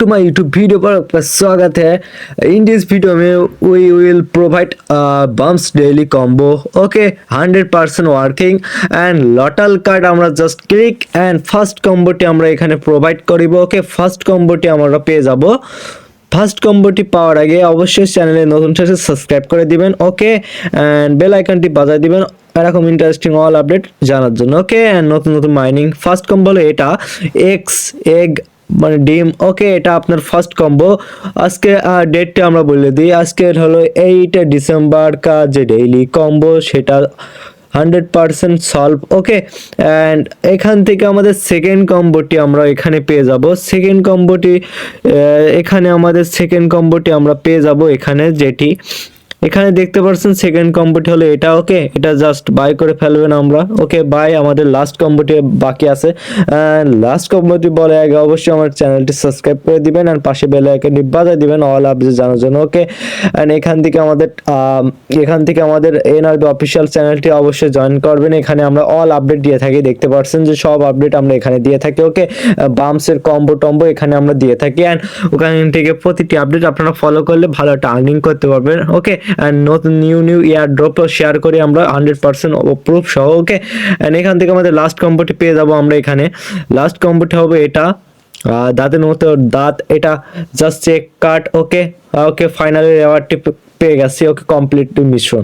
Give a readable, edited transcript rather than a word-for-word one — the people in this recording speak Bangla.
टू माय यूट्यूब वीडियो पर आपका स्वागत है। इन दिस वीडियो में we will provide Bums daily combo. Okay 100% working and little card আমরা জাস্ট ক্লিক এন্ড ফার্স্ট কম্বোটি আমরা এখানে প্রোভাইড করিব। ওকে ফার্স্ট কম্বোটি আমরা পেয়ে যাব। ফার্স্ট কম্বোটি পাওয়ার আগে অবশ্যই চ্যানেলে নতুন সাথে সাবস্ক্রাইব করে দিবেন। ওকে এন্ড বেল আইকনটি বাজায় দিবেন এরকম ইন্টারেস্টিং অল আপডেট জানার জন্য। ওকে এন্ড নতুন নতুন মাইনিং ফার্স্ট কম্বো হলো এটা এক্স এগ মানে ডিম। ওকে এটা আপনার ফার্স্ট কম্বো। আজকে ডেটটা আমরা বলে দিই, আজকে হলো 8 ডিসেম্বর का যে ডেইলি কম্বো সেটা 100% সলভ। ওকে অ্যান্ড এখান থেকে আমাদের সেকেন্ড কম্বোটি আমরা এখানে পেয়ে যাব। সেকেন্ড কম্বোটি এখানে আমাদের সেকেন্ড কম্বোটি আমরা পেয়ে যাব এখানে, যেটি এখানে দেখতে পাচ্ছেন সেকেন্ড কম্বোটি হলো এটা। ওকে এটা জাস্ট বাই করে ফেলবেন আমরা। ওকে বাই, আমাদের লাস্ট কম্বোটি বাকি আছে। লাস্ট কম্বোটি বলে আগে অবশ্যই আমার চ্যানেলটি সাবস্ক্রাইব করে দিবেন আর পাশে বেল আইকনটি বাজিয়ে দিবেন অল আপডেট জানার জন্য। ওকে এন্ড এখান থেকে আমাদের এনআরবি অফিসিয়াল চ্যানেলটি অবশ্যই জয়েন করবেন। এখানে আমরা অল আপডেট দিয়ে থাকি, দেখতে পাচ্ছেন যে সব আপডেট আমরা এখানে দিয়ে থাকি। ওকে বাম্পসের কম্বো টম্বো এখানে আমরা দিয়ে থাকি এন্ড ওখান থেকে প্রতিটি আপডেট আপনারা ফলো করলে ভালো একটা আর্নিং করতে পারবেন। ওকে এন্ড নতুন নিউ ইয়ার ড্রপ শেয়ার করি আমরা 100% প্রুফ সহ। ওকে এন্ড এখান থেকে আমাদের লাস্ট কম্বোটি পেয়ে যাব আমরা এখানে। লাস্ট কম্বোটি হবে এটা দাঁতের মতো দাঁত, এটা জাস্ট চেক কাট। ওকে ওকে ফাইনালি রেওয়ার্ডটি পেয়ে গেছি। ওকে কমপ্লিট মিশন।